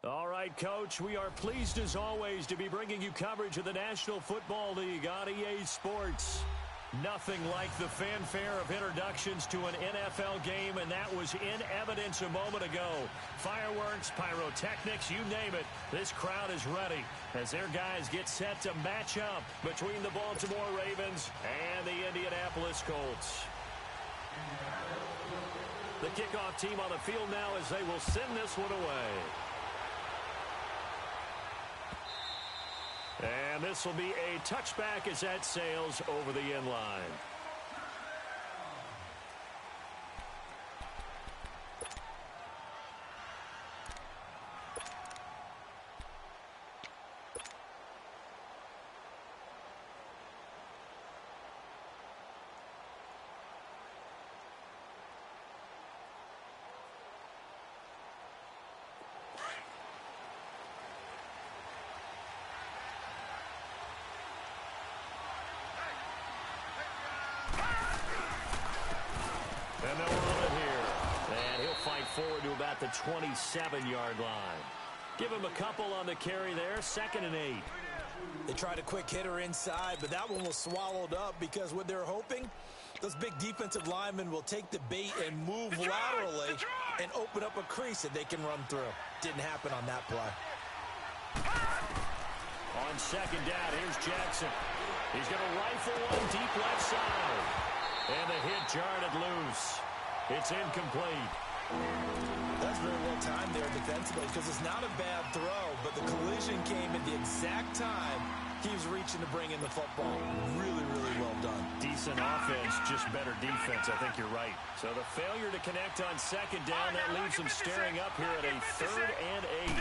All right, Coach, we are pleased as always to be bringing you coverage of the National Football League on EA Sports. Nothing like the fanfare of introductions to an NFL game, and that was in evidence a moment ago. Fireworks, pyrotechnics, you name it. This crowd is ready as their guys get set to match up between the Baltimore Ravens and the Indianapolis Colts. The kickoff team on the field now as they will send this one away. And this will be a touchback as that sails over the end line. And they'll run it here. And he'll fight forward to about the 27-yard line. Give him a couple on the carry there. 2nd and 8. They tried a quick hitter inside, but that one was swallowed up because what they're hoping, those big defensive linemen will take the bait and move laterally and open up a crease that they can run through. Didn't happen on that play. On 2nd down, here's Jackson. He's going to rifle one deep left side. And the hit jarred it loose. It's incomplete. That's very well timed there defensively because it's not a bad throw, but the collision came at the exact time he was reaching to bring in the football. Really, really well done. Decent offense, just better defense. I think you're right. So the failure to connect on 2nd down, that leaves them staring up here at a 3rd and 8.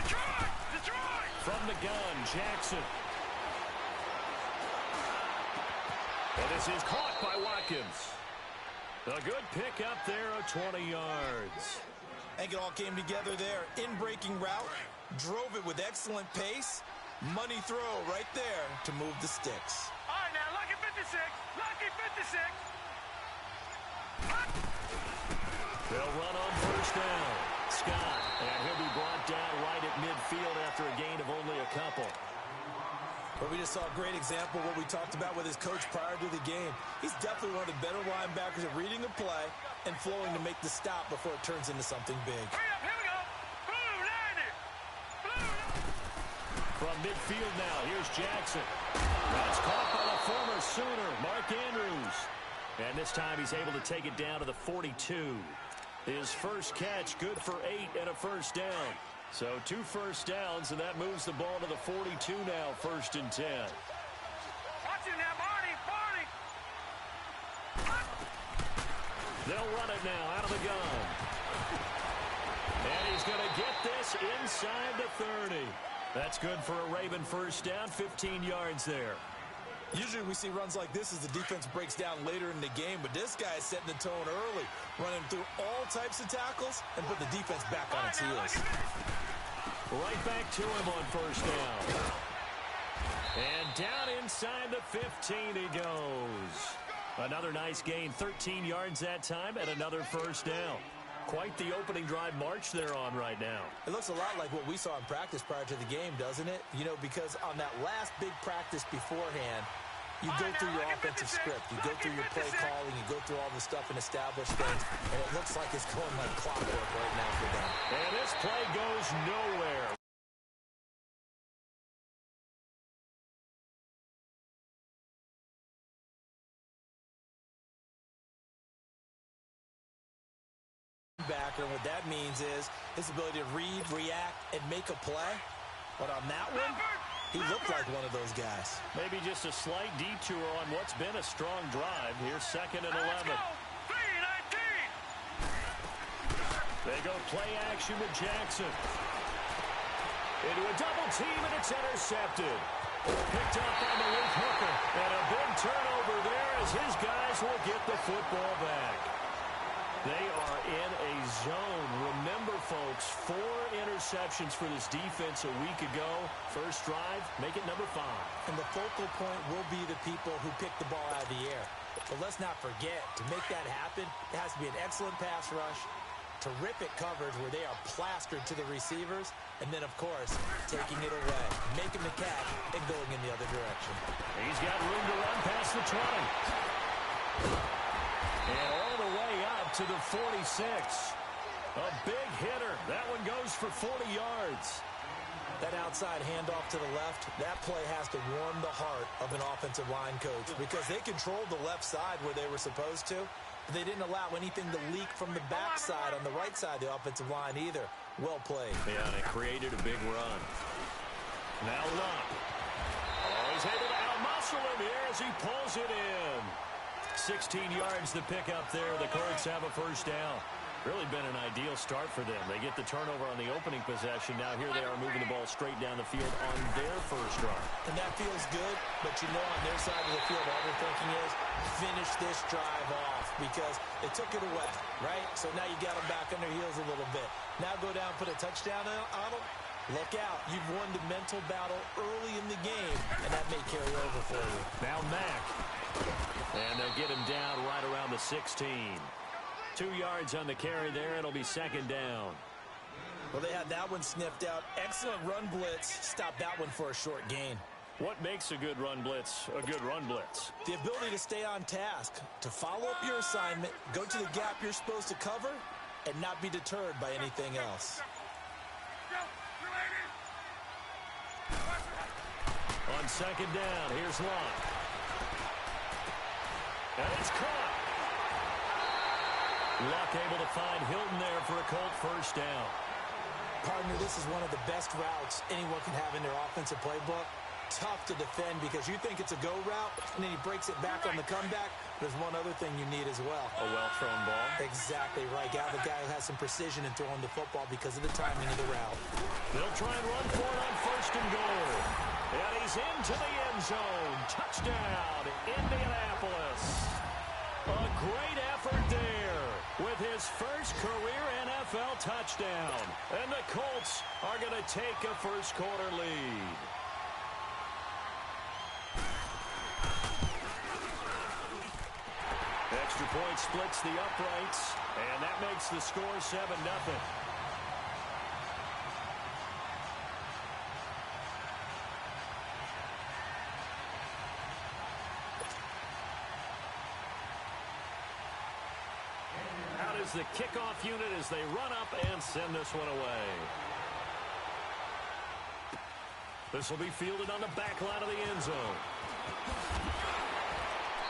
From the gun, Jackson. And this is caught by Watkins. A good pick up there of 20 yards. I think it all came together there. In-breaking route, drove it with excellent pace. Money throw right there to move the sticks. All right, now, lucky 56. Lucky 56. They'll run on 1st down. Scott, and he'll be brought down right at midfield after a gain of only a couple. But we just saw a great example of what we talked about with his coach prior to the game. He's definitely one of the better linebackers at reading the play and flowing to make the stop before it turns into something big. Hurry up, here we go. Blue, 90. From midfield now, here's Jackson. That's caught by the former Sooner, Mark Andrews. And this time he's able to take it down to the 42. His first catch, good for 8 and a 1st down. So 2 first downs, and that moves the ball to the 42 now, 1st and 10. Watch him now, Barney. They'll run it now out of the gun. And he's going to get this inside the 30. That's good for a Raven 1st down, 15 yards there. Usually we see runs like this as the defense breaks down later in the game, but this guy is setting the tone early, running through all types of tackles and put the defense back on its heels. Right back to him on 1st down. And down inside the 15 he goes. Another nice gain, 13 yards that time, and another 1st down. Quite the opening drive march they're on right now. It looks a lot like what we saw in practice prior to the game, doesn't it? You know, because on that last big practice beforehand, you go through your offensive script. You go through your play calling. You go through all the stuff and establish things. And it looks like it's going like clockwork right now for them. And this play goes nowhere. Backer, what that means is his ability to read, react, and make a play. But on that one, he looked like one of those guys. Maybe just a slight detour on what's been a strong drive. Here's 2nd and 11. They go play action with Jackson. Into a double team, and it's intercepted. Picked up by Malik Hooker. And a big turnover there as his guys will get the football back. They are in a zone. Remember, folks, 4 interceptions for this defense a week ago. First drive, make it number 5. And the focal point will be the people who pick the ball out of the air. But let's not forget, to make that happen, it has to be an excellent pass rush, Terrific coverage where they are plastered to the receivers. And then, of course, taking it away, making the catch, and going in the other direction. He's got room to run past the 20. And all the way up to the 46. A big hitter. That one goes for 40 yards. That outside handoff to the left, that play has to warm the heart of an offensive line coach because they controlled the left side where they were supposed to, but they didn't allow anything to leak from the backside on the right side of the offensive line either. Well played. Yeah, and it created a big run. Now Luck. Oh, he's able to outmuscle him here as he pulls it in. 16 yards to pick up there. The Colts have a first down. Really been an ideal start for them. They get the turnover on the opening possession. Now here they are moving the ball straight down the field on their first drive. And that feels good, but you know on their side of the field all they're thinking is finish this drive off because they took it away, right? So now you got them back on their heels a little bit. Now go down, put a touchdown on them. Look out. You've won the mental battle early in the game, and that may carry over for you. Now Mack. And they'll get him down right around the 16. 2 yards on the carry there. It'll be second down. Well, they had that one sniffed out. Excellent run blitz. Stop that one for a short gain. What makes a good run blitz a good run blitz? The ability to stay on task, to follow up your assignment, go to the gap you're supposed to cover, and not be deterred by anything else. On second down, here's Luck. And it's caught. Luck able to find Hilton there for a Colt first down. Partner, this is one of the best routes anyone can have in their offensive playbook. Tough to defend because you think it's a go route, and then he breaks it back on the comeback. There's one other thing you need as well. A well-thrown ball. Exactly right. Got the guy who has some precision in throwing the football because of the timing of the route. They'll try and run for it on first and goal. And he's into the end zone. Touchdown, Indianapolis. A great effort there with his first career NFL touchdown. And the Colts are going to take a first quarter lead. Extra point splits the uprights, and that makes the score 7-0. Out is the kickoff unit as they run up and send this one away. This will be fielded on the back line of the end zone.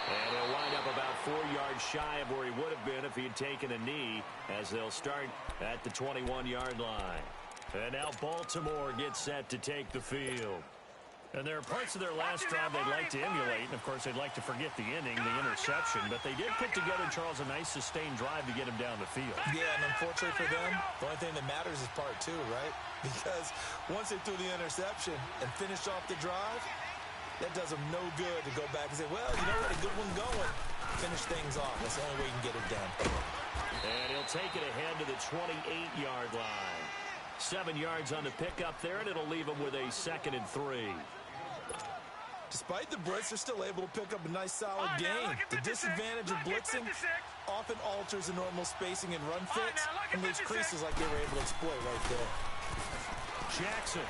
And he'll wind up about 4 yards shy of where he would have been if he had taken a knee, as they'll start at the 21-yard line. And now Baltimore gets set to take the field. And there are parts of their last drive they'd like to emulate, and of course they'd like to forget the inning, the interception, but they did put together, Charles, a nice sustained drive to get him down the field. Yeah, and unfortunately for them, the only thing that matters is part two, right? Because once they threw the interception and finished off the drive, that does them no good to go back and say, well, you know what, a good one going. Finish things off. That's the only way you can get it done. And he'll take it ahead to the 28-yard line. 7 yards on the pickup there, and it'll leave him with a 2nd and 3. Despite the blitz, they're still able to pick up a nice, solid gain. The disadvantage of blitzing often alters the normal spacing and run fits, and leaves creases like they were able to exploit right there. Jackson.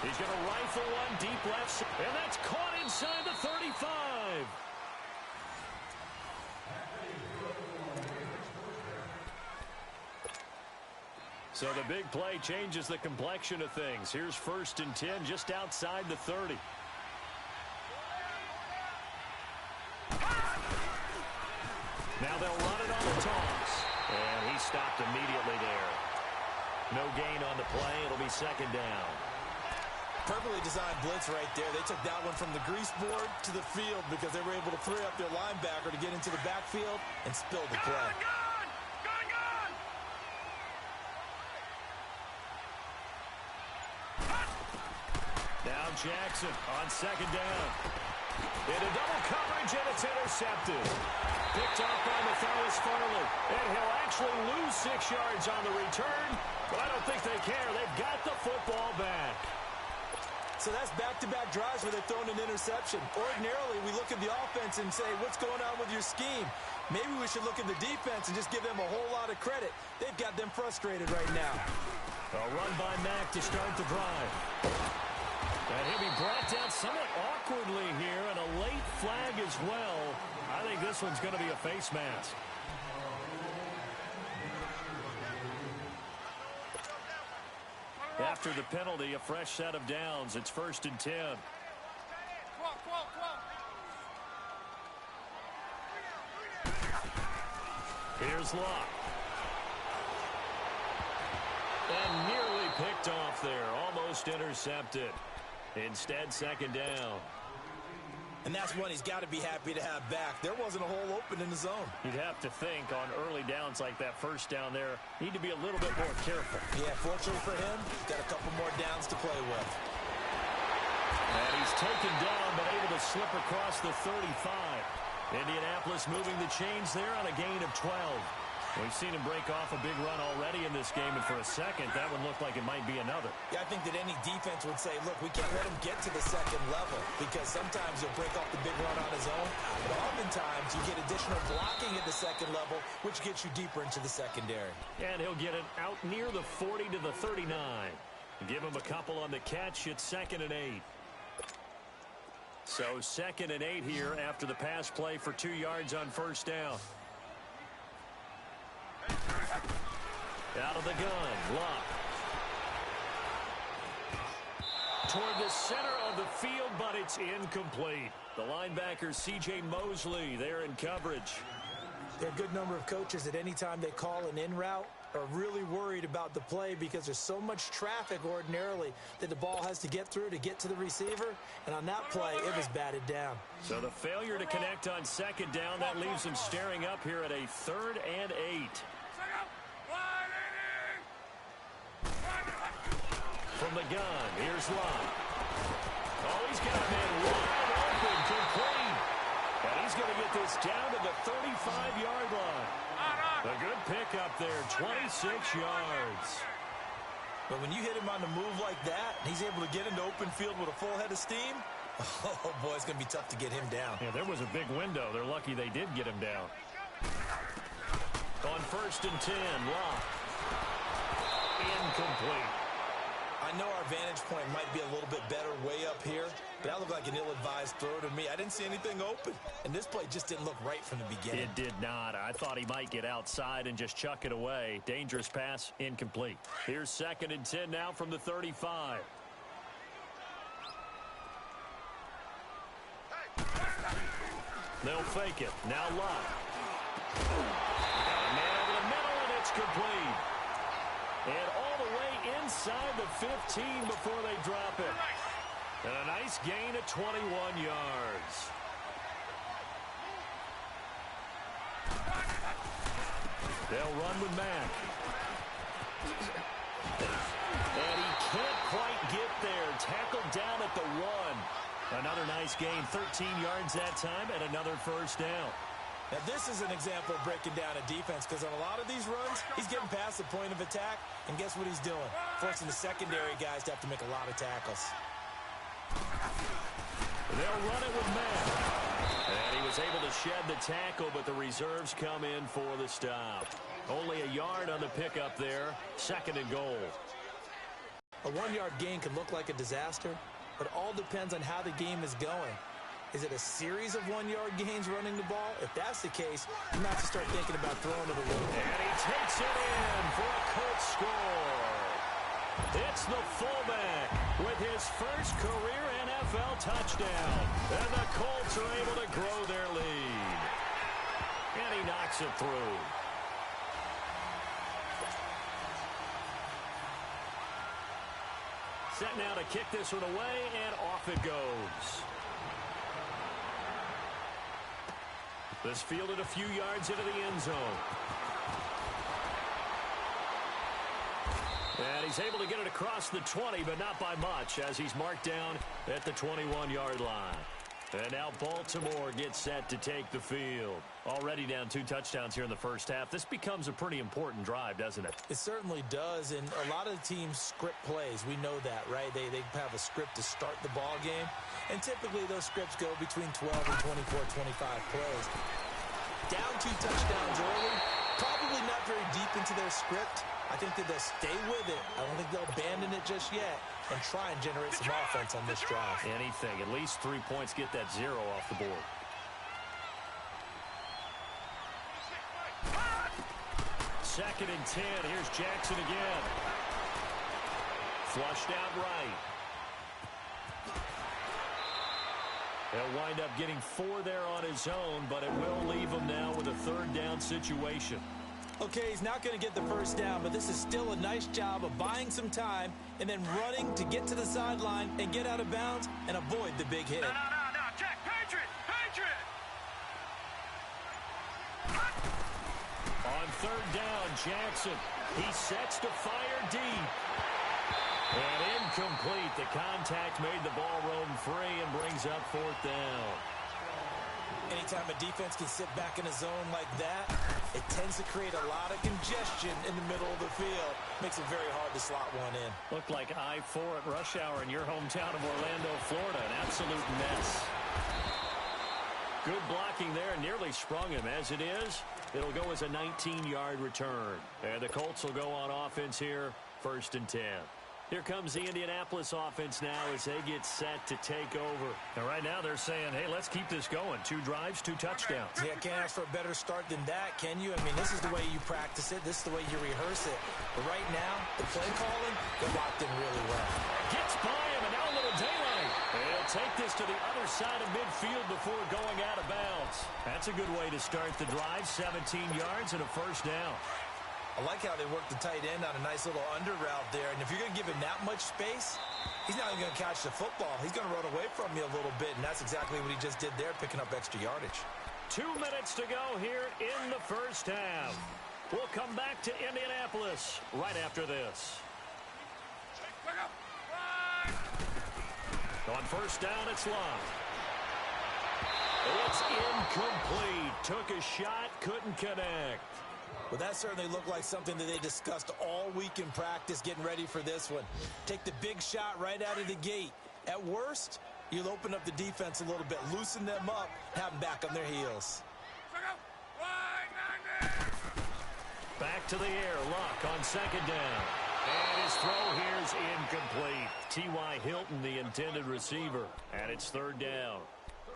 He's going to rifle one deep left, and that's caught inside the 35. So the big play changes the complexion of things. Here's 1st and 10 just outside the 30. Now they'll run it on the toss. And he stopped immediately there. No gain on the play. It'll be 2nd down. Perfectly designed blitz right there. They took that one from the grease board to the field because they were able to free up their linebacker to get into the backfield and spill the play. Now Jackson on 2nd down. Into double coverage, and it's intercepted. Picked off by Matthias Farley. And he'll actually lose 6 yards on the return, but I don't think they care. They've got the football back. So that's back-to-back drives where they're throwing an interception. Ordinarily, we look at the offense and say, what's going on with your scheme? Maybe we should look at the defense and just give them a whole lot of credit. They've got them frustrated right now. A run by Mack to start the drive. And he'll be brought down somewhat awkwardly here, and a late flag as well. I think this one's going to be a face mask. After the penalty, a fresh set of downs. It's 1st and 10. Here's Locke. And nearly picked off there. Almost intercepted. Instead, 2nd down. And that's one he's got to be happy to have back. There wasn't a hole open in the zone. You'd have to think on early downs like that first down there, need to be a little bit more careful. Yeah, fortunately for him, he's got a couple more downs to play with. And he's taken down, but able to slip across the 35. Indianapolis moving the chains there on a gain of 12. We've seen him break off a big run already in this game, and for a second, that one looked like it might be another. Yeah, I think that any defense would say, look, we can't let him get to the second level because sometimes he'll break off the big run on his own, but oftentimes you get additional blocking at the second level, which gets you deeper into the secondary. And he'll get it out near the 40 to the 39. Give him a couple on the catch. It's 2nd and 8. So 2nd and 8 here after the pass play for 2 yards on 1st down. Out of the gun, Locke. Toward the center of the field, but it's incomplete. The linebacker, C.J. Mosley, there in coverage. There are a good number of coaches that any time they call an in route are really worried about the play because there's so much traffic ordinarily that the ball has to get through to get to the receiver. And on that play, it was batted down. So the failure to connect on 2nd down, that leaves him staring up here at a 3rd and 8. From the gun, here's Locke. Oh, he's got a man wide open, complete. And he's going to get this down to the 35-yard line. A good pickup there, 26 yards. But when you hit him on the move like that, he's able to get into open field with a full head of steam, oh, boy, it's going to be tough to get him down. Yeah, there was a big window. They're lucky they did get him down. On 1st and 10, Locke. Incomplete. I know our vantage point might be a little bit better way up here, but that looked like an ill-advised throw to me. I didn't see anything open, and this play just didn't look right from the beginning. It did not. I thought he might get outside and just chuck it away. Dangerous pass, incomplete. Here's 2nd and 10 now from the 35. They'll fake it. Now Locke. Man over the middle, and it's complete. And all the way inside the 15 before they drop it. And a nice gain of 21 yards. They'll run with Mack. And he can't quite get there. Tackled down at the 1. Another nice gain, 13 yards that time, and another 1st down. Now, this is an example of breaking down a defense because on a lot of these runs, he's getting past the point of attack, and guess what he's doing? Forcing the secondary guys to have to make a lot of tackles. They'll run it with Mack. And he was able to shed the tackle, but the reserves come in for the stop. Only a yard on the pickup there, 2nd and goal. A 1-yard gain can look like a disaster, but it all depends on how the game is going. Is it a series of 1-yard gains running the ball? If that's the case, you might have to start thinking about throwing it a little bit. And he takes it in for a Colts score. It's the fullback with his first career NFL touchdown. And the Colts are able to grow their lead. And he knocks it through. Set now to kick this one away, and off it goes. This fielded a few yards into the end zone. And he's able to get it across the 20, but not by much, as he's marked down at the 21-yard line. And now Baltimore gets set to take the field. Already down 2 touchdowns here in the first half. This becomes a pretty important drive, doesn't it? It certainly does, and a lot of the teams script plays. We know that, right? They have a script to start the ball game, and typically those scripts go between 12 and 24, 25 plays. Down 2 touchdowns early, probably not very deep into their script. I think that they'll stay with it. I don't think they'll abandon it just yet and try and generate some offense on this drive. Anything. At least 3 points, get that 0 off the board. Second and 10. Here's Jackson again. Flushed out right. He'll wind up getting 4 there on his own, but it will leave him now with a 3rd down situation. Okay, he's not going to get the first down, but this is still a nice job of buying some time and then running to get to the sideline and get out of bounds and avoid the big hit. No, check, Patriot! On 3rd down, Jackson. He sets to fire deep. And incomplete. The contact made the ball roam free and brings up 4th down. Anytime a defense can sit back in a zone like that, it tends to create a lot of congestion in the middle of the field. Makes it very hard to slot one in. Looked like I-4 at rush hour in your hometown of Orlando, Florida. An absolute mess. Good blocking there. Nearly sprung him. As it is, it'll go as a 19-yard return. And the Colts will go on offense here, 1st and 10. Here comes the Indianapolis offense now as they get set to take over. And right now they're saying, hey, let's keep this going. 2 drives, 2 touchdowns. Yeah, can't ask for a better start than that, can you? I mean, this is the way you practice it. This is the way you rehearse it. But right now, the play calling, they're locked in really well. Gets by him, and now a little daylight. They'll take this to the other side of midfield before going out of bounds. That's a good way to start the drive. 17 yards and a 1st down. I like how they work the tight end on a nice little under route there. And if you're going to give him that much space, he's not even going to catch the football. He's going to run away from you a little bit, and that's exactly what he just did there, picking up extra yardage. 2 minutes to go here in the first half. We'll come back to Indianapolis right after this. On 1st down, it's locked. It's incomplete. Took a shot, couldn't connect. Well, that certainly looked like something that they discussed all week in practice getting ready for this one. Take the big shot right out of the gate. At worst, you'll open up the defense a little bit, loosen them up, have them back on their heels. Back to the air, Luck on 2nd down. And his throw here is incomplete. T.Y. Hilton, the intended receiver, and it's 3rd down.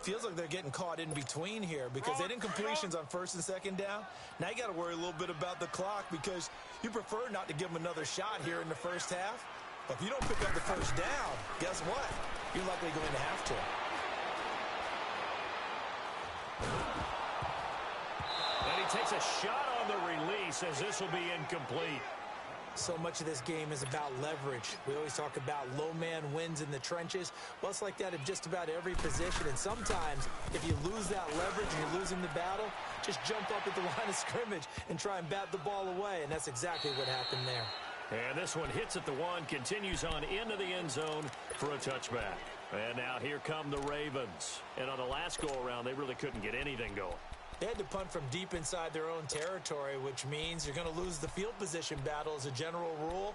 Feels like they're getting caught in between here because they didn't completions on 1st and 2nd down. Now you got to worry a little bit about the clock because you prefer not to give them another shot here in the first half. But if you don't pick up the 1st down, guess what? You're likely going to have to. And he takes a shot on the release as this will be incomplete. So much of this game is about leverage. We always talk about low man wins in the trenches. Well, it's like that at just about every position. And sometimes, if you lose that leverage and you're losing the battle, just jump up at the line of scrimmage and try and bat the ball away. And that's exactly what happened there. And this one hits at the 1, continues on into the end zone for a touchback. And now here come the Ravens. And on the last go-around, they really couldn't get anything going. They had to punt from deep inside their own territory, which means you're going to lose the field position battle as a general rule.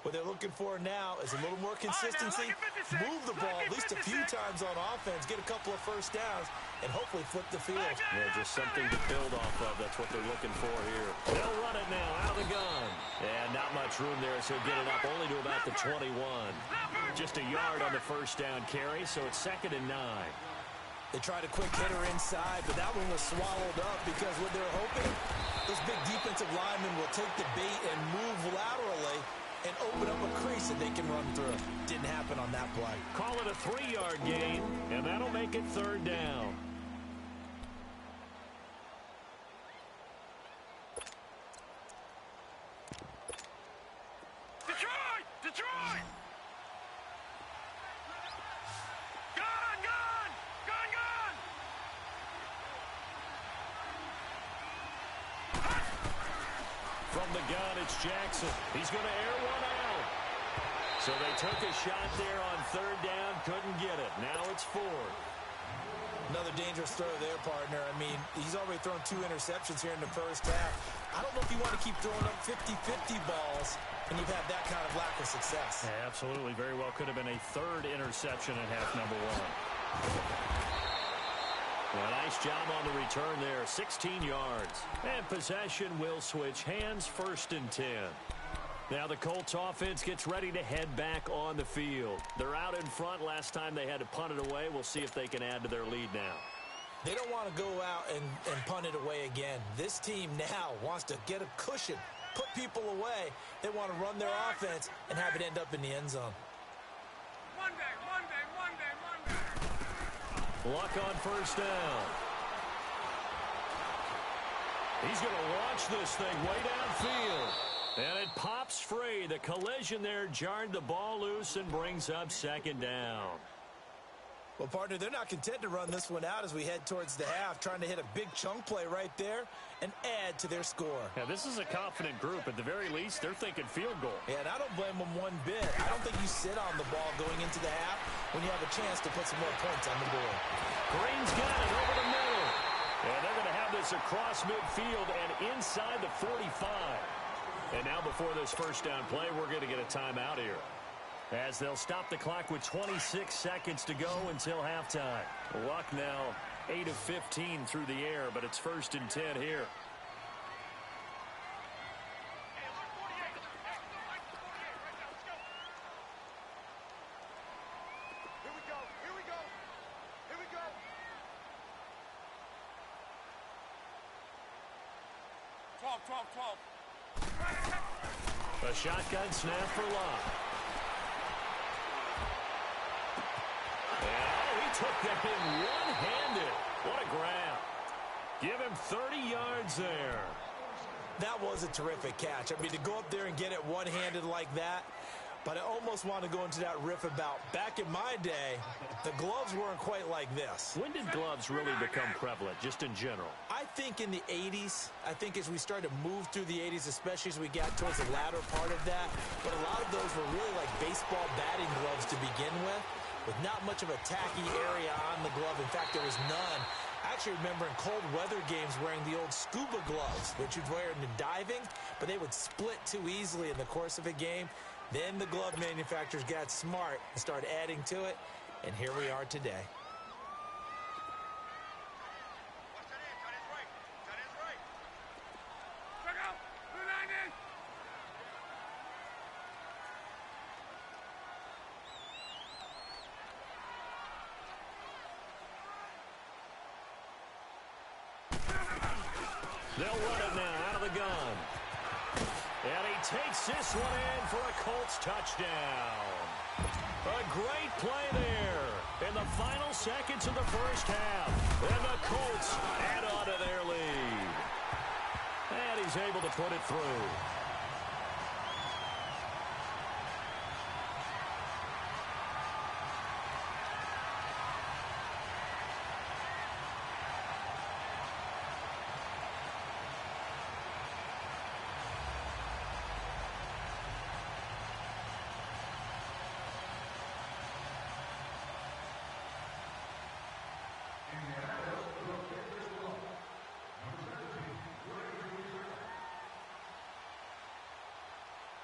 What they're looking for now is a little more consistency, move the ball at least a few times on offense, get a couple of 1st downs, and hopefully flip the field. Yeah, just something to build off of. That's what they're looking for here. They'll run it now out of the gun. And not much room there, so get it up only to about the 21. Just a yard on the 1st down carry, so it's 2nd and 9. They tried a quick hitter inside, but that one was swallowed up because what they're hoping, those big defensive linemen will take the bait and move laterally and open up a crease that they can run through. Didn't happen on that play. Call it a 3-yard gain, and that'll make it 3rd down. Detroit! From the gun, it's Jackson. He's going to air one out. So they took a shot there on 3rd down, couldn't get it. Now it's 4th. Another dangerous throw there, partner. I mean, he's already thrown 2 interceptions here in the first half. I don't know if you want to keep throwing up 50-50 balls and you've had that kind of lack of success. Yeah, absolutely. Very well could have been a 3rd interception in half number 1. Well, nice job on the return there. 16 yards. And possession will switch hands, 1st and 10. Now the Colts offense gets ready to head back on the field. They're out in front. Last time they had to punt it away. We'll see if they can add to their lead now. They don't want to go out and punt it away again. This team now wants to get a cushion, put people away. They want to run their offense and have it end up in the end zone. Monday. Luck on 1st down. He's going to launch this thing way downfield. And it pops free. The collision there jarred the ball loose and brings up 2nd down. Well, partner, they're not content to run this one out as we head towards the half, trying to hit a big chunk play right there and add to their score. Yeah, this is a confident group. At the very least, they're thinking field goal. Yeah, and I don't blame them one bit. I don't think you sit on the ball going into the half when you have a chance to put some more points on the board. Green's got it over the middle. And they're going to have this across midfield and inside the 45. And now before this 1st down play, we're going to get a timeout here, as they'll stop the clock with 26 seconds to go until halftime. Luck now 8 of 15 through the air, but it's 1st and 10 here. A shotgun snap for Luck. And he took that in one-handed. What a grab. Give him 30 yards there. That was a terrific catch. I mean, to go up there and get it one-handed like that, but I almost want to go into that riff about back in my day, the gloves weren't quite like this. When did gloves really become prevalent, just in general? I think in the 80s. I think as we started to move through the 80s, especially as we got towards the latter part of that. But a lot of those were really like baseball batting gloves to begin with not much of a tacky area on the glove. In fact, there was none. I actually remember in cold weather games wearing the old scuba gloves, which you'd wear in diving, but they would split too easily in the course of a game. Then the glove manufacturers got smart and started adding to it, and here we are today. They'll run it now out of the gun. And he takes this one in for a Colts touchdown. A great play there in the final seconds of the first half. And the Colts add on to their lead. And he's able to put it through.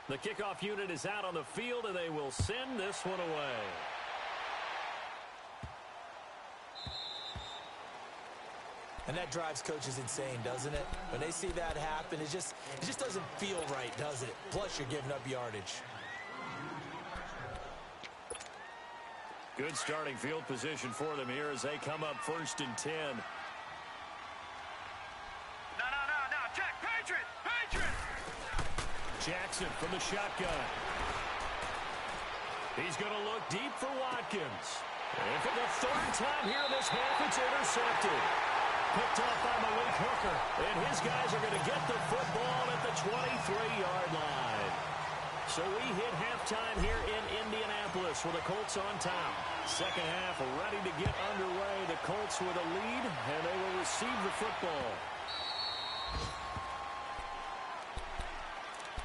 The kickoff unit is out on the field, and they will send this one away. And that drives coaches insane, doesn't it? When they see that happen, it just doesn't feel right, does it? Plus, you're giving up yardage. Good starting field position for them here as they come up 1st and 10. No, Jack, Patriot! Jackson from the shotgun. He's going to look deep for Watkins. And for the 3rd time here in this half, it's intercepted. Picked off by Malik Hooker. And his guys are going to get the football at the 23-yard line. So we hit halftime here in Indianapolis with the Colts on top. Second half ready to get underway. The Colts with a lead, and they will receive the football.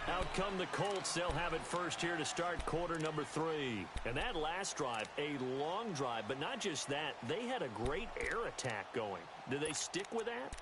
Out come the Colts. They'll have it first here to start quarter number 3. And that last drive, a long drive, but not just that. They had a great air attack going. Do they stick with that?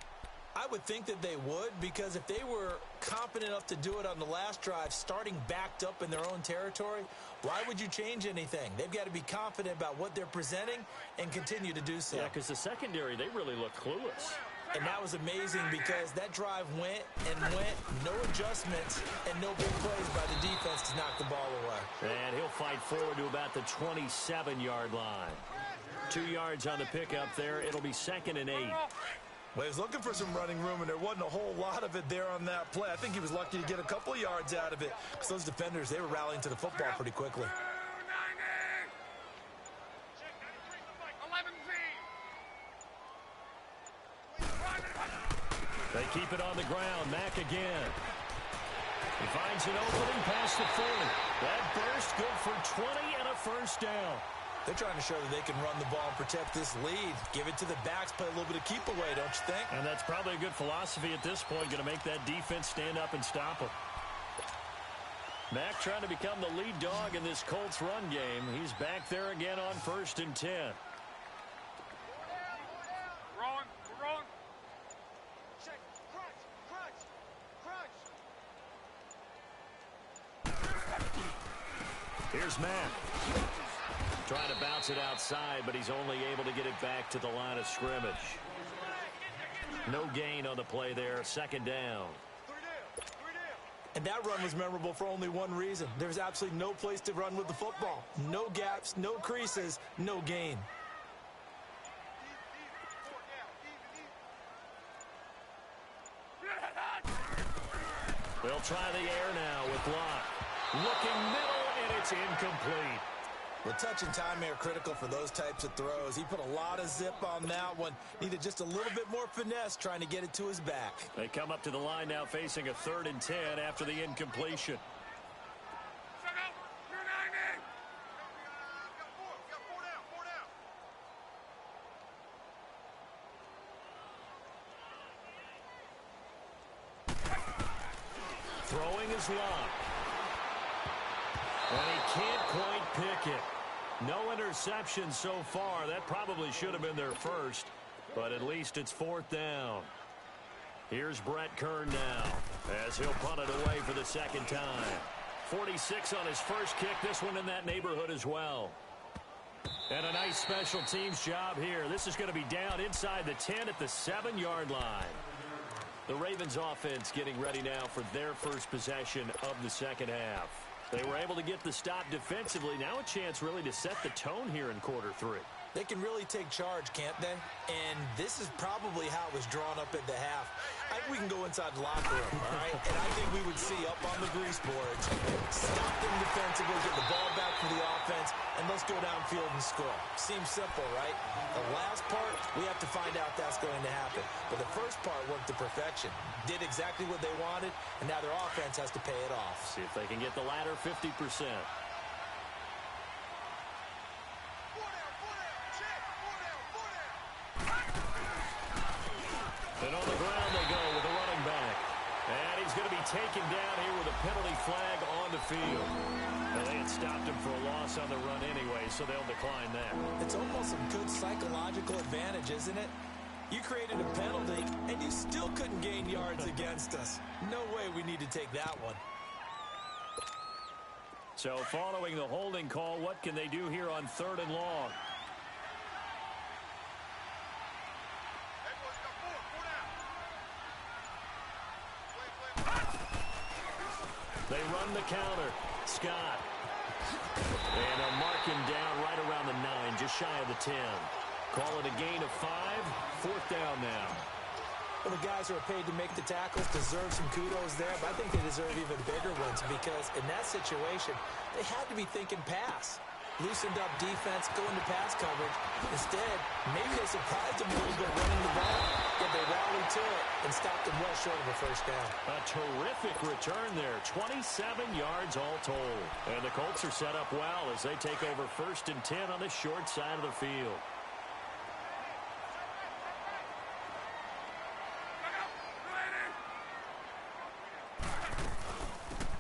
I would think that they would, because if they were confident enough to do it on the last drive, starting backed up in their own territory, why would you change anything? They've got to be confident about what they're presenting and continue to do so. Yeah, because the secondary, they really look clueless. And that was amazing because that drive went and went, no adjustments, and no big plays by the defense to knock the ball away. And he'll fight forward to about the 27-yard line. 2 yards on the pickup there. It'll be 2nd and 8. Well, he was looking for some running room, and there wasn't a whole lot of it there on that play. I think he was lucky to get a couple of yards out of it because those defenders, they were rallying to the football pretty quickly. They keep it on the ground. Mack again. He finds an opening past the 40. That burst good for 20 and a first down. They're trying to show that they can run the ball and protect this lead. Give it to the backs, play a little bit of keep away, don't you think? And that's probably a good philosophy at this point, going to make that defense stand up and stop them. Mack trying to become the lead dog in this Colts run game. He's back there again on 1st and 10. We're rolling. Check. Crunch. Here's Mack. Trying to bounce it outside, but he's only able to get it back to the line of scrimmage. No gain on the play there. 2nd down. And that run was memorable for only one reason. There's absolutely no place to run with the football. No gaps, no creases, no gain. They'll try the air now with Locke. Looking middle, and it's incomplete. Well, touch and time are critical for those types of throws. He put a lot of zip on that one. Needed just a little bit more finesse trying to get it to his back. They come up to the line now facing a 3rd and 10 after the incompletion. Throwing is Locke. And he can't quite pick it. No interception so far. That probably should have been their first, but at least it's 4th down. Here's Brett Kern now as he'll punt it away for the 2nd time. 46 on his first kick. This one in that neighborhood as well. And a nice special teams job here. This is going to be down inside the 10 at the 7-yard line. The Ravens offense getting ready now for their first possession of the 2nd half. They were able to get the stop defensively. Now a chance really to set the tone here in quarter 3. They can really take charge, can't they? And this is probably how it was drawn up at the half. I think we can go inside the locker room, all right? And I think we would see up on the grease boards, stop them defensively, get the ball back for the offense, and let's go downfield and score. Seems simple, right? The last part, we have to find out that's going to happen. But the first part worked to perfection. Did exactly what they wanted, and now their offense has to pay it off. See if they can get the latter 50%. And on the ground they go with a running back. And he's going to be taken down here with a penalty flag on the field. Well, they had stopped him for a loss on the run anyway, so they'll decline that. It's almost a good psychological advantage, isn't it? You created a penalty, and you still couldn't gain yards against us. No way we need to take that one. So following the holding call, what can they do here on 3rd and long? They run the counter. Scott. And a marking down right around the 9, just shy of the 10. Call it a gain of 5. 4th down now. Well, the guys who are paid to make the tackles deserve some kudos there, but I think they deserve even bigger ones because in that situation, they had to be thinking pass. Loosened up defense, going to pass coverage. Instead, maybe they surprised them a little bit running the ball, but they rallied to it and stopped them well short of a first down. A terrific return there. 27 yards all told. And the Colts are set up well as they take over 1st and 10 on the short side of the field.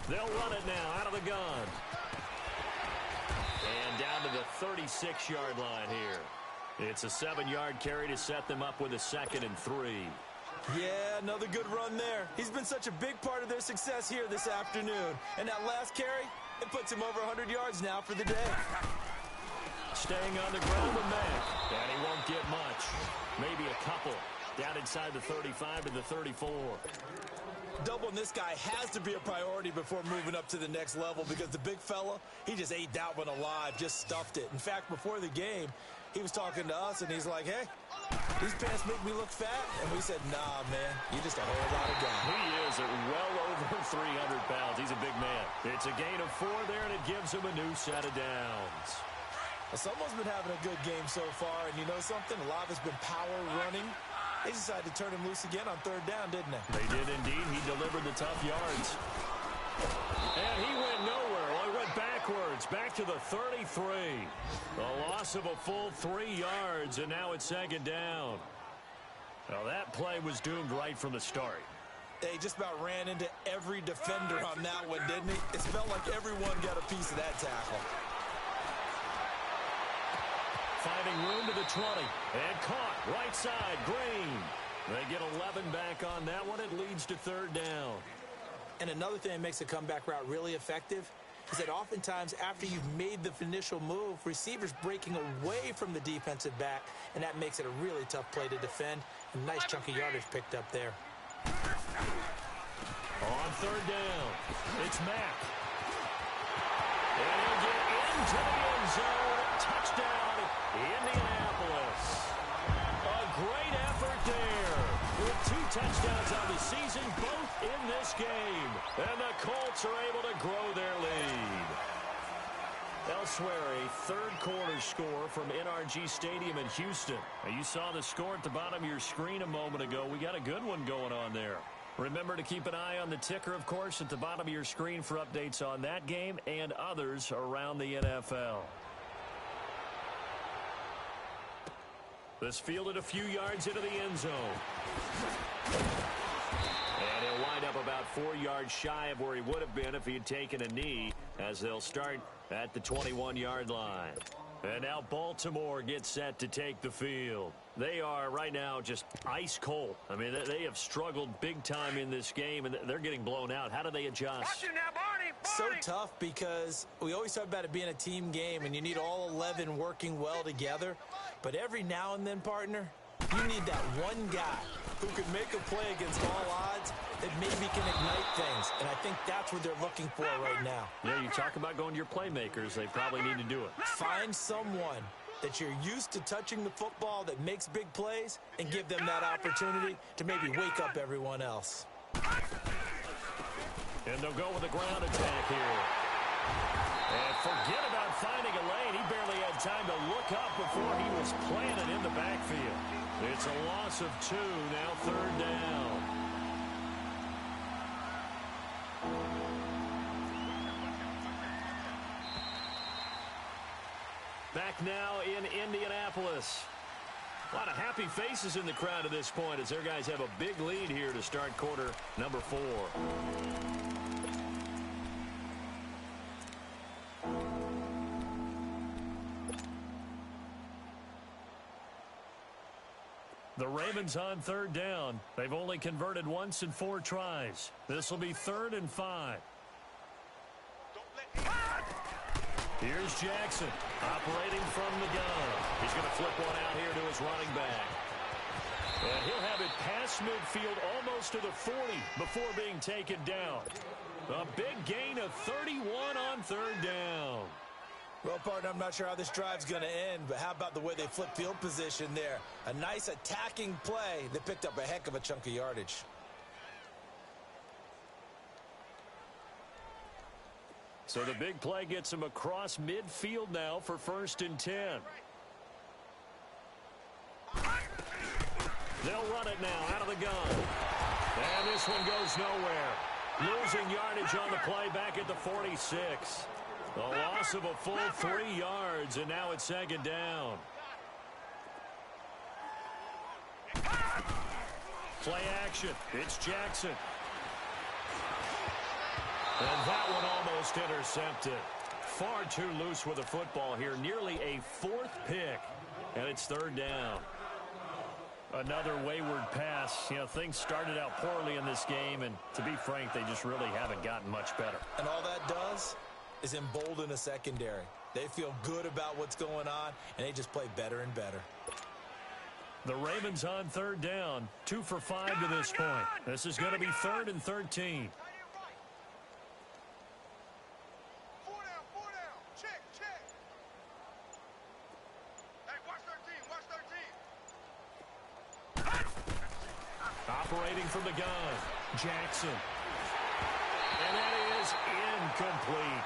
They'll run it now out of the gun. And down to the 36-yard line here. It's a 7-yard carry to set them up with a 2nd and 3. Yeah, another good run there. He's been such a big part of their success here this afternoon. And that last carry, it puts him over 100 yards now for the day. Staying on the ground with Mack. And he won't get much. Maybe a couple. Down inside the 35 to the 34. Doubling this guy has to be a priority before moving up to the next level because the big fella, he just ate that one alive, just stuffed it. In fact, before the game, he was talking to us, and he's like, hey, these pants make me look fat. And we said, nah, man, you're just a whole lot of guy. He is at well over 300 pounds. He's a big man. It's a gain of 4 there, and it gives him a new set of downs. Someone's been having a good game so far, and you know something? A lot of it's been power running. They decided to turn him loose again on 3rd down, didn't they? They did indeed. He delivered the tough yards. And he went nowhere. Well, he went backwards, back to the 33. A loss of a full 3 yards, and now it's 2nd down. Now, that play was doomed right from the start. They just about ran into every defender on that one, didn't he? It felt like everyone got a piece of that tackle. Finding room to the 20. And caught. Right side. Green. They get 11 back on that one. It leads to 3rd down. And another thing that makes a comeback route really effective is that oftentimes after you've made the initial move, receivers breaking away from the defensive back, and that makes it a really tough play to defend. A nice chunk of yardage picked up there. On 3rd down, it's Mack. And he'll get into the end zone. Touchdown, Indianapolis. A great effort there. With 2 touchdowns on the season, both in this game. And the Colts are able to grow their lead. Elsewhere, a 3rd quarter score from NRG Stadium in Houston. Now, you saw the score at the bottom of your screen a moment ago. We got a good one going on there. Remember to keep an eye on the ticker, of course, at the bottom of your screen for updates on that game and others around the NFL. This fielded a few yards into the end zone. And he'll wind up about 4 yards shy of where he would have been if he had taken a knee, as they'll start at the 21-yard line. And now Baltimore gets set to take the field. They are right now just ice cold. I mean, they have struggled big time in this game, and they're getting blown out. How do they adjust? Watch it now, Barney. So tough because we always talk about it being a team game, and you need all 11 working well together. But every now and then, partner, you need that one guy who can make a play against all odds that maybe can ignite things. And I think that's what they're looking for right now. Yeah, you talk about going to your playmakers. They probably need to do it. Find someone that you're used to touching the football that makes big plays and give them that opportunity to maybe wake up everyone else. And they'll go with a ground attack here. And forget about finding a lane. He barely had time to look up before he was planted in the backfield. It's a loss of 2, now 3rd down. Back now in Indianapolis. A lot of happy faces in the crowd at this point as their guys have a big lead here to start quarter number 4. The Ravens on 3rd down. They've only converted once in 4 tries. This will be 3rd and 5. Here's Jackson operating from the gun. He's going to flip one out here to his running back. And he'll have it past midfield almost to the 40 before being taken down. A big gain of 31 on 3rd down. Well, partner, I'm not sure how this drive's going to end, but how about the way they flip field position there? A nice attacking play that picked up a heck of a chunk of yardage. So the big play gets him across midfield now for 1st and 10. They'll run it now out of the gun. And this one goes nowhere. Losing yardage on the play back at the 46. A loss of a full 3 yards, and now it's 2nd down. Play action. It's Jackson. And that one almost intercepted. Far too loose with the football here. Nearly a fourth pick. And it's third down. Another wayward pass. You know, things started out poorly in this game, and to be frank, they just really haven't gotten much better. And all that does is embolden a secondary. They feel good about what's going on, and they just play better and better. The Ravens on third down. 2 for 5 to this point. This is going to be 3rd and 13. Operating from the gun, Jackson. And that is incomplete.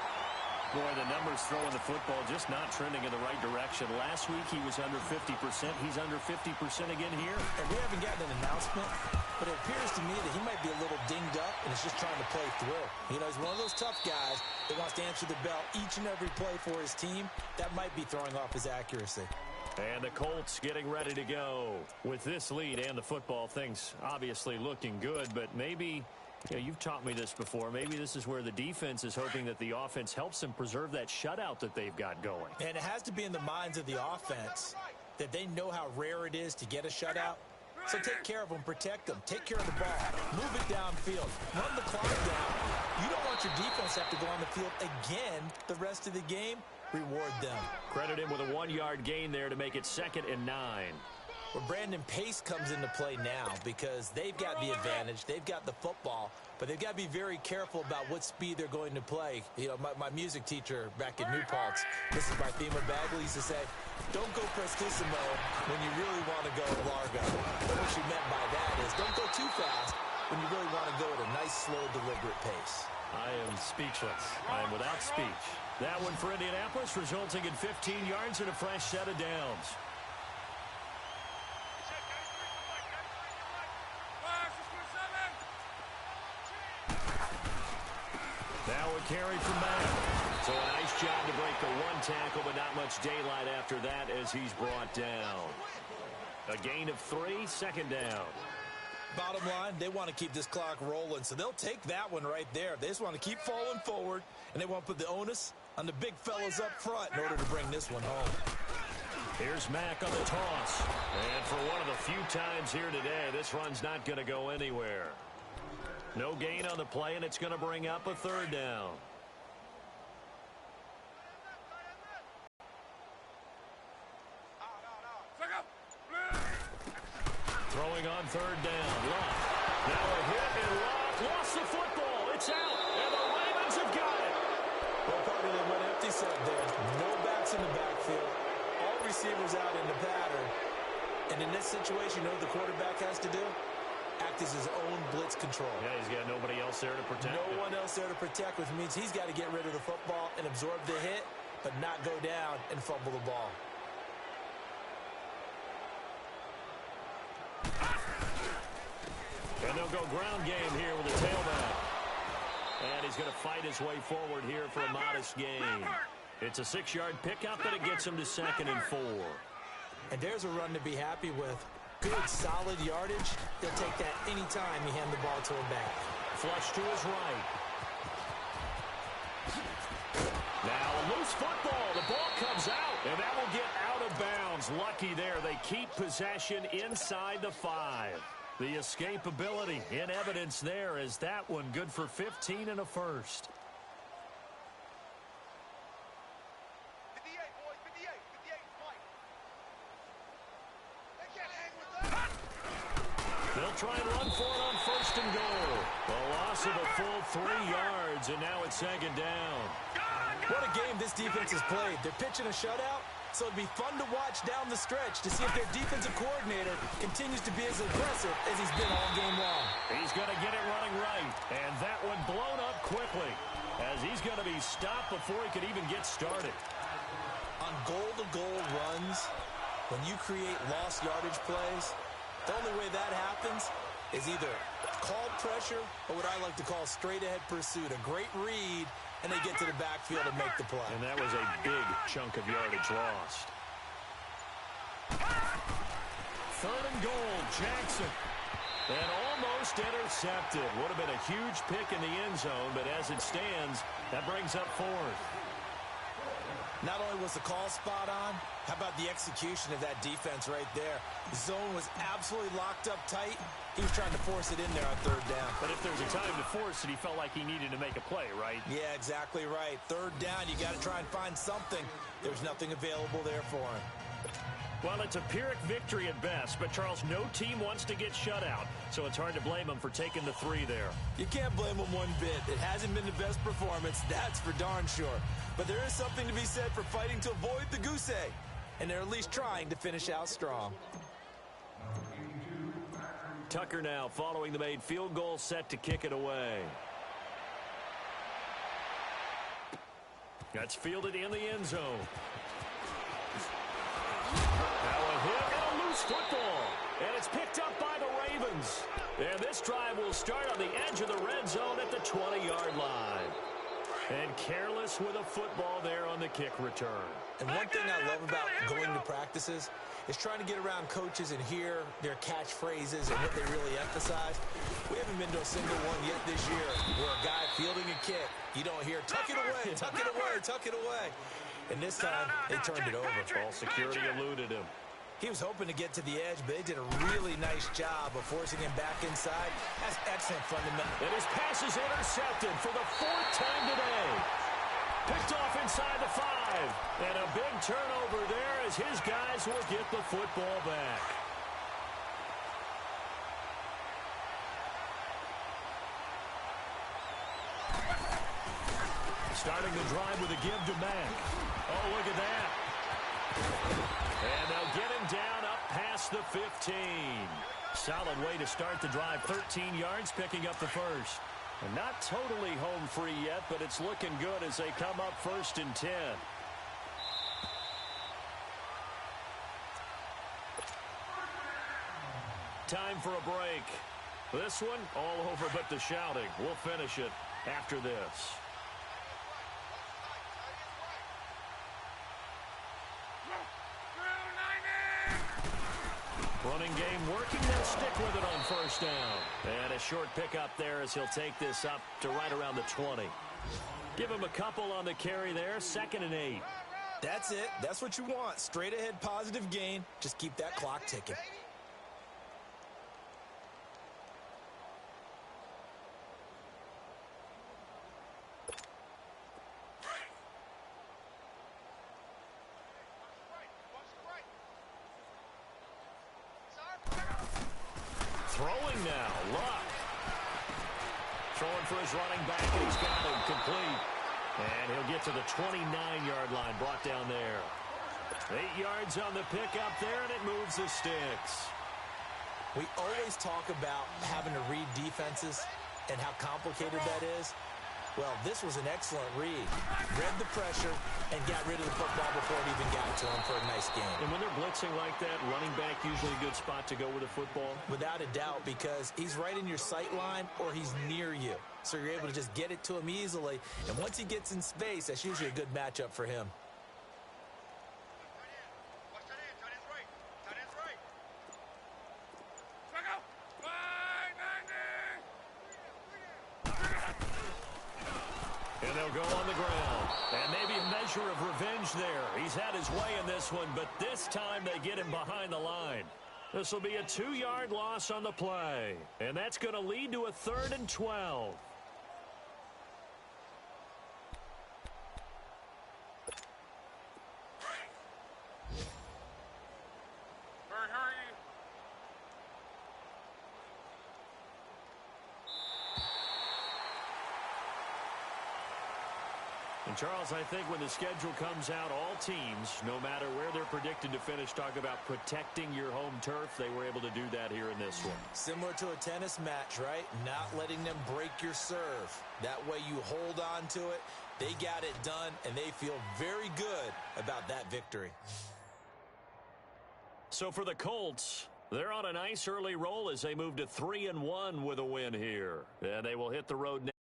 Boy, the numbers throwing the football just not trending in the right direction. Last week he was under 50%. He's under 50% again here. And we haven't gotten an announcement, but it appears to me that he might be a little dinged up and is just trying to play through. You know, he's one of those tough guys that wants to answer the bell each and every play for his team. That might be throwing off his accuracy. And the Colts getting ready to go. With this lead and the football, things obviously looking good, but maybe, you know, you've taught me this before, maybe this is where the defense is hoping that the offense helps them preserve that shutout that they've got going. And it has to be in the minds of the offense that they know how rare it is to get a shutout. So take care of them, protect them, take care of the ball, move it downfield, run the clock down. You don't want your defense to have to go on the field again the rest of the game. Reward them. Credit him with a 1-yard gain there to make it 2nd and 9. Well, Brandon, pace comes into play now because they've got the advantage. They've got the football, but they've got to be very careful about what speed they're going to play. You know, my music teacher back in New Paltz, Mrs. Marthema Bagley, used to say, don't go prestissimo when you really want to go largo. And what she meant by that is don't go too fast when you really want to go at a nice, slow, deliberate pace. I am speechless. I am without speech. That one for Indianapolis, resulting in 15 yards and a fresh set of downs. Now a carry from Matt. So a nice job to break the one tackle, but not much daylight after that as he's brought down. A gain of 3, 2nd down. Bottom line, they want to keep this clock rolling, so they'll take that one right there. They just want to keep falling forward, and they want to put the onus on the big fellas up front in order to bring this one home. Here's Mack on the toss. And for one of the few times here today, this run's not going to go anywhere. No gain on the play, and it's going to bring up a 3rd down. Throwing on 3rd down. Luck. Now a hit, and Luck lost the football. It's out, and the Ravens have got it. Well, partly they went empty set there. No backs in the backfield. All receivers out in the pattern. And in this situation, you know what the quarterback has to do? Act as his own blitz control. Yeah, he's got nobody else there to protect. No one else there to protect, which means he's got to get rid of the football and absorb the hit, but not go down and fumble the ball. And they'll go ground game here with the tailback. And he's going to fight his way forward here for a modest gain. It's a 6-yard pickup, but it gets him to 2nd and 4. And there's a run to be happy with. Good, solid yardage. He'll take that anytime you hand the ball to him back. Flush to his right. Now a loose football. The ball comes out, and that will get out of bounds. Lucky there. They keep possession inside the 5. The escapability in evidence there as that one good for 15 and a first. 58, boys, 58, 58, Mike. They can't hang with that. They'll try and run for it on 1st and goal. A loss of a full 3 yards, and now it's 2nd down. What a game this defense has played. They're pitching a shutout, so it'd be fun to watch down the stretch to see if their defensive coordinator continues to be as aggressive as he's been all game long. He's going to get it running right, and that one blown up quickly as he's going to be stopped before he could even get started. On goal-to-goal runs, when you create lost yardage plays, the only way that happens is either called pressure or what I like to call straight-ahead pursuit, a great read, and they get to the backfield and make the play. And that was a big chunk of yardage lost. 3rd and goal, Jackson. And almost intercepted. Would have been a huge pick in the end zone, but as it stands, that brings up fourth. Not only was the call spot on, how about the execution of that defense right there? The zone was absolutely locked up tight. He was trying to force it in there on third down. But if there's a time to force it, he felt like he needed to make a play, right? Yeah, exactly right. Third down, you got to try and find something. There was nothing available there for him. Well, it's a Pyrrhic victory at best, but, Charles, no team wants to get shut out, so it's hard to blame them for taking the 3 there. You can't blame them one bit. It hasn't been the best performance, that's for darn sure. But there is something to be said for fighting to avoid the goose egg, and they're at least trying to finish out strong. Tucker now following the made field goal, set to kick it away. That's fielded in the end zone. Now a hit and a loose football. And it's picked up by the Ravens. And this drive will start on the edge of the red zone at the 20-yard line. And careless with a football there on the kick return. And one thing I love about going to practices is trying to get around coaches and hear their catchphrases and what they really emphasize. We haven't been to a single one yet this year where a guy fielding a kick, you don't hear, tuck it away, tuck it away, tuck it away. And this time, they turned it over. Ball security eluded him. He was hoping to get to the edge, but they did a really nice job of forcing him back inside. That's excellent fundamental. And his pass is intercepted for the 4th time today. Picked off inside the 5. And a big turnover there as his guys will get the football back. Starting the drive with a give to Mack. Oh, look at that. And they'll get him down up past the 15. Solid way to start the drive. 13 yards, picking up the first. And not totally home free yet, but it's looking good as they come up 1st and 10. Time for a break. This one, all over but the shouting. We'll finish it after this. Running game working. They'll stick with it on 1st down. And a short pickup there as he'll take this up to right around the 20. Give him a couple on the carry there. 2nd and 8. That's it. That's what you want. Straight ahead positive gain. Just keep that clock ticking. Throwing now, Luck. Throwing for his running back, and he's got him complete. And he'll get to the 29-yard line, brought down there. 8 yards on the pickup there, and it moves the sticks. We always talk about having to read defenses and how complicated that is. Well, this was an excellent read. Read the pressure and got rid of the football before it even got to him for a nice game. And when they're blitzing like that, running back usually a good spot to go with a football? Without a doubt, because he's right in your sight line or he's near you. So you're able to just get it to him easily. And once he gets in space, that's usually a good matchup for him. And they'll go on the ground. And maybe a measure of revenge there. He's had his way in this one, but this time they get him behind the line. This will be a 2-yard loss on the play. And that's going to lead to a 3rd and 12. And, Charles, I think when the schedule comes out, all teams, no matter where they're predicted to finish, talk about protecting your home turf. They were able to do that here in this one. Similar to a tennis match, right? Not letting them break your serve. That way you hold on to it. They got it done, and they feel very good about that victory. So for the Colts, they're on a nice early roll as they move to 3-1 with a win here. And they will hit the road next.